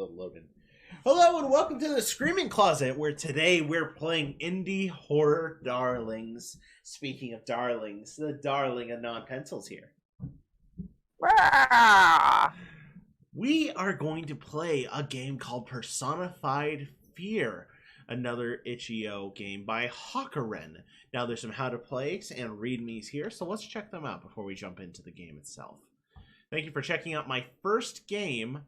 loading. Hello and welcome to the Screaming Closet, where today we're playing indie horror darlings. Speaking of darlings, the darling of non-pencils here. We are going to play a game called Personified Fear, another itch.io game by Hawkeren. Now there's some how to plays and readmes here, so let's check them out before we jump into the game itself. Thank you for checking out my first game.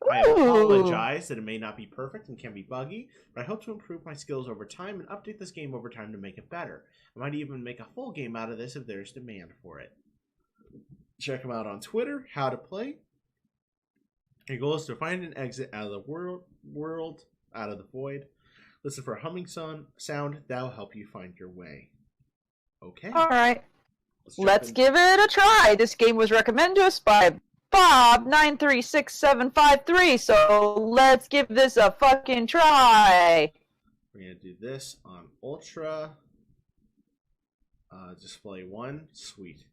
I apologize that it may not be perfect and can be buggy, but I hope to improve my skills over time and update this game over time to make it better. I might even make a full game out of this if there's demand for it. Check them out on Twitter, how to play. Your goal is to find an exit out of the world, out of the void. Listen for a humming sound that will help you find your way. Okay. All right. Let's give it a try. This game was recommended to us by Bob936753, so let's give this a fucking try. We're going to do this on Ultra. Display 1. Sweet.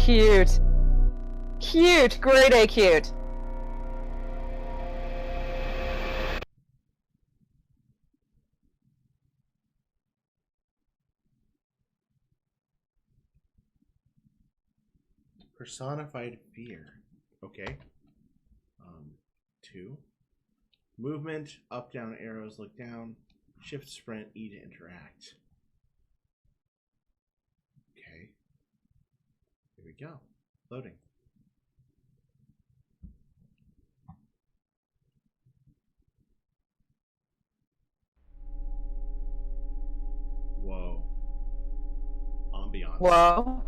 Cute. Cute. Grade A cute. Personified Fear. Okay. 2. Movement, up, down arrows, look down. Shift, sprint, E to interact. Okay. Here we go. Loading. Whoa. Ambiance. Whoa.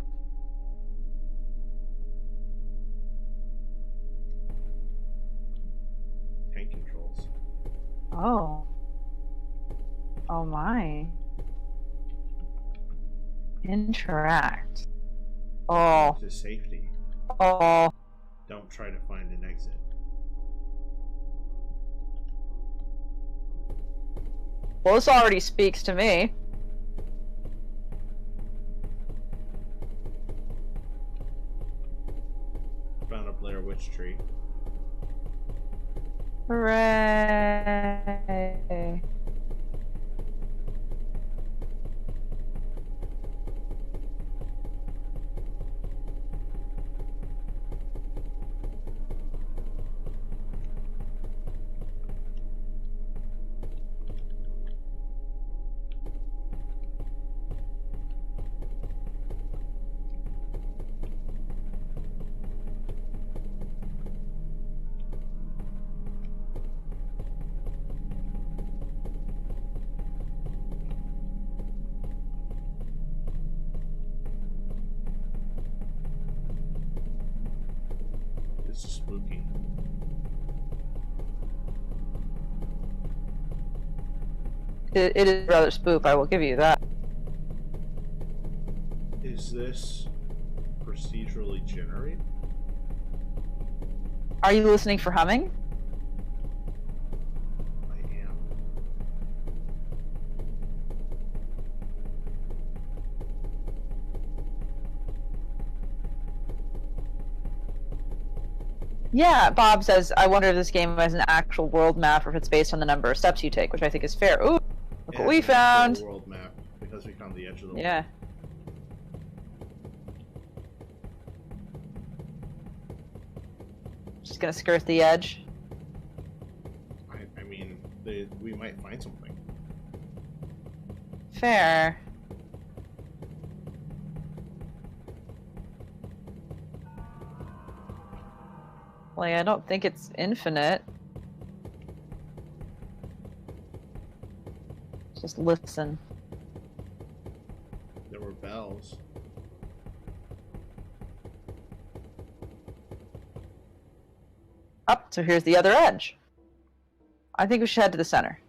Tank controls. Oh. Oh my. Interact. Oh. To safety. Oh. Don't try to find an exit. Well, this already speaks to me. Found a Blair Witch tree. Hooray. This is spooky. It is rather spook, I will give you that. Is this procedurally generated? Are you listening for humming? I am. Yeah, Bob says, I wonder if this game has an actual world map or if it's based on the number of steps you take, which I think is fair. Ooh, look what we found! World map, because we found the edge of the Yeah. world. Just gonna skirt the edge. I mean, we might find something. Fair. Like, I don't think it's infinite. Just listen. There were bells. Up, so here's the other edge. I think we should head to the center.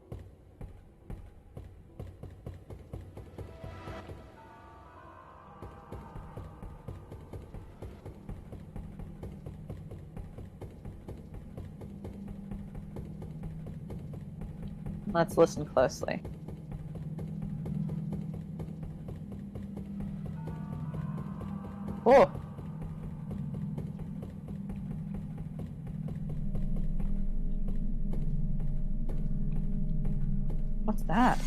Let's listen closely. Oh. What's that?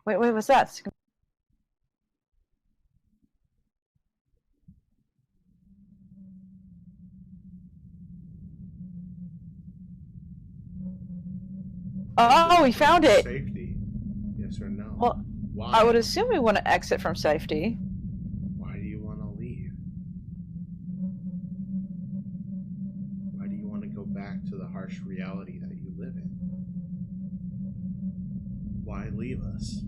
Wait, what's that? Oh, we found it! Safety. Yes or no? Well, why? I would assume we want to exit from safety. Why do you want to leave? Why do you want to go back to the harsh reality that you live in? Why leave us?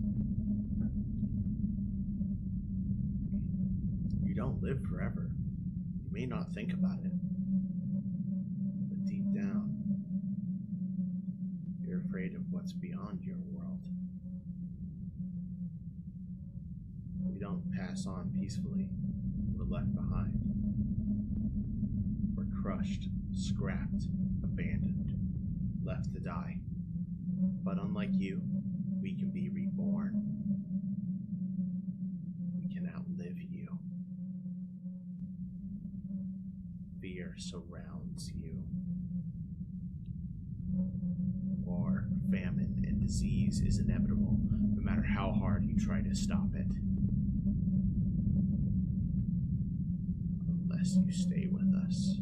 You don't live forever. You may not think about it, but deep down, you're afraid of what's beyond your world. We don't pass on peacefully. We're left behind. We're crushed, scrapped, abandoned, left to die. But unlike you, we can be reborn. We can outlive you. Fear surrounds you. War, famine, and disease is inevitable, no matter how hard you try to stop it. Unless you stay with us.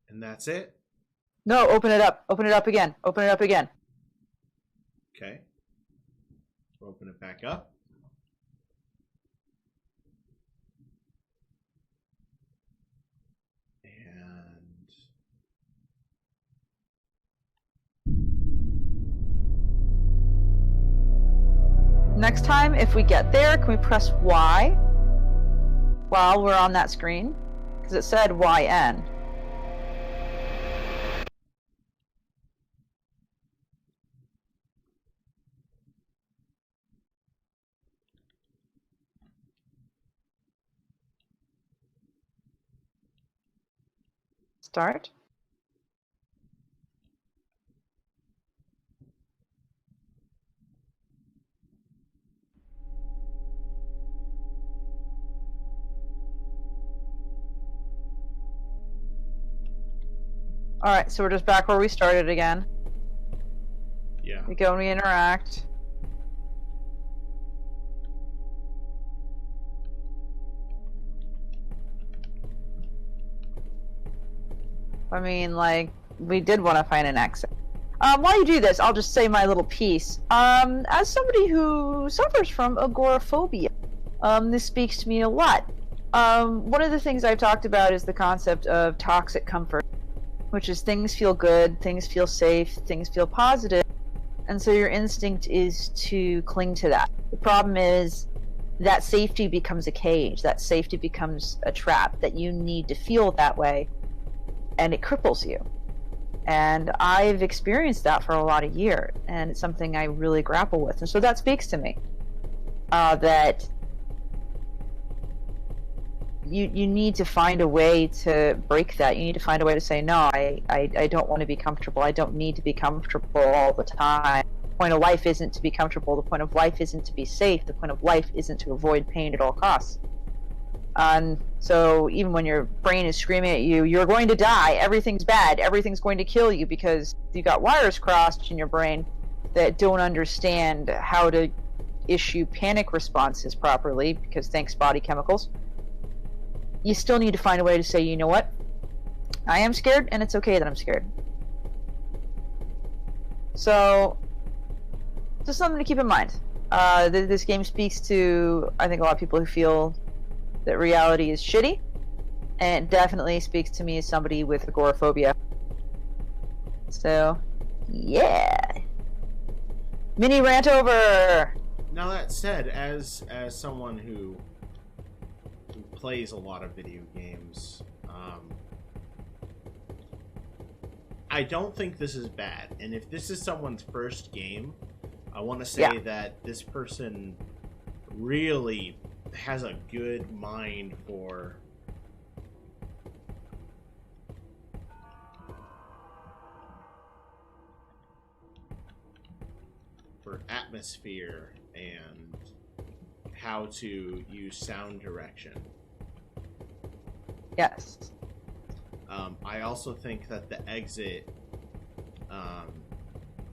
And that's it? No, open it up. Open it up again. Open it up again. Okay. Open it back up. And Next time, if we get there, can we press Y while we're on that screen? Because it said YN. Start. Alright, so we're just back where we started again. yeah. We go and we interact. I mean, like, we did want to find an exit. While you do this, I'll just say my little piece. As somebody who suffers from agoraphobia, this speaks to me a lot. One of the things I've talked about is the concept of toxic comfort, which is things feel good, things feel safe, things feel positive, and so your instinct is to cling to that. The problem is that safety becomes a cage, that safety becomes a trap, that you need to feel that way, and it cripples you. And I've experienced that for a lot of years, and it's something I really grapple with. And so that speaks to me, that you need to find a way to break that. You need to find a way to say, no, I don't want to be comfortable. I don't need to be comfortable all the time. The point of life isn't to be comfortable. The point of life isn't to be safe. The point of life isn't to avoid pain at all costs. And so even when your brain is screaming at you, you're going to die, everything's bad, everything's going to kill you, because you got wires crossed in your brain that don't understand how to issue panic responses properly, because thanks body chemicals, you still need to find a way to say, you know what, I am scared, and it's okay that I'm scared. So, just something to keep in mind. This game speaks to, I think, a lot of people who feel that reality is shitty, and it definitely speaks to me as somebody with agoraphobia. So, yeah. Mini rant over! Now that said, as someone who plays a lot of video games, I don't think this is bad. And if this is someone's first game, I want to say that this person really has a good mind for for atmosphere and how to use sound direction. Yes. I also think that the exit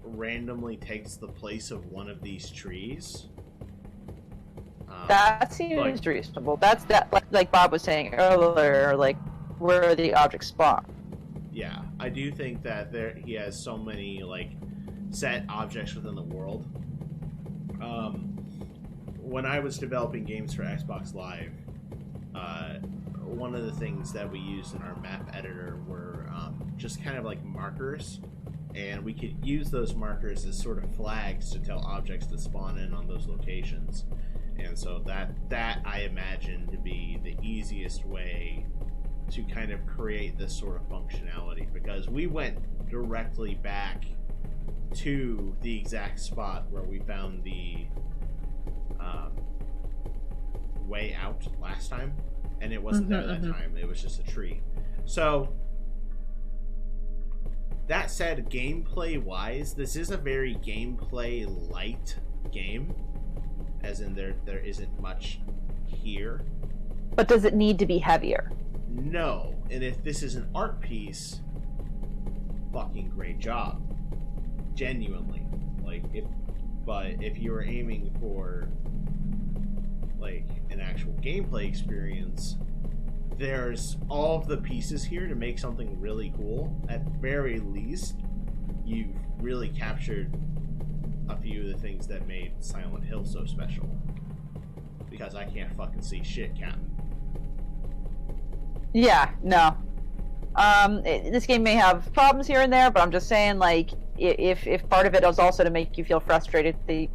randomly takes the place of one of these trees. That seems reasonable. That's like Bob was saying earlier, like where the objects spawn. Yeah, I do think that he has so many like set objects within the world. When I was developing games for Xbox Live, one of the things that we used in our map editor were just kind of like markers, and we could use those markers as sort of flags to tell objects to spawn in on those locations. And so that I imagine to be the easiest way to kind of create this sort of functionality, because we went directly back to the exact spot where we found the way out last time, and it wasn't there that time. It was just a tree. So that said, gameplay wise, this is a very gameplay light game, as in there isn't much here. But does it need to be heavier? No. And if this is an art piece, fucking great job. Genuinely. But if you were aiming for like an actual gameplay experience, there's all of the pieces here to make something really cool. At very least, you've really captured a few of the things that made Silent Hill so special. Because I can't fucking see shit, Captain. Yeah, no. This game may have problems here and there, but I'm just saying, like, if part of it is also to make you feel frustrated that you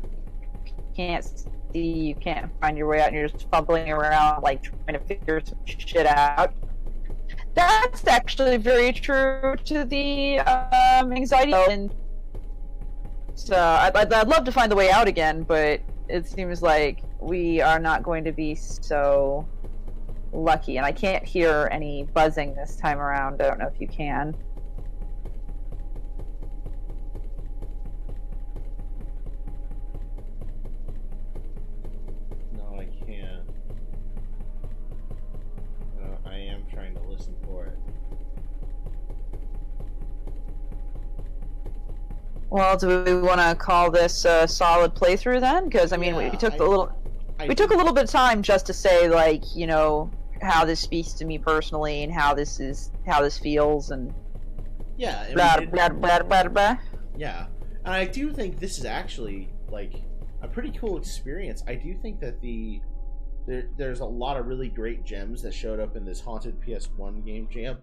can't see, you can't find your way out, and you're just fumbling around, like, trying to figure some shit out. That's actually very true to the anxiety. And so I'd love to find the way out again, but it seems like we are not going to be so lucky. And I can't hear any buzzing this time around. I don't know if you can. No, I can't. I am trying to listen for it. Well, do we want to call this a solid playthrough then? Because I mean, we took a little bit of time just to say, like, you know, how this speaks to me personally and how this feels, and yeah, and blah, blah, blah, blah, blah. Yeah, and I do think this is actually like a pretty cool experience. I do think that there's a lot of really great gems that showed up in this Haunted PS1 game jam.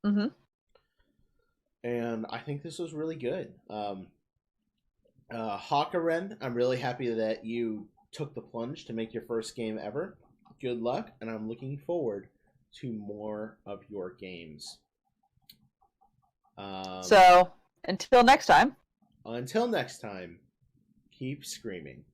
Mm-hmm. And I think this was really good. Hawkeren, I'm really happy that you took the plunge to make your first game ever. Good luck, and I'm looking forward to more of your games. So, until next time. Until next time, keep screaming.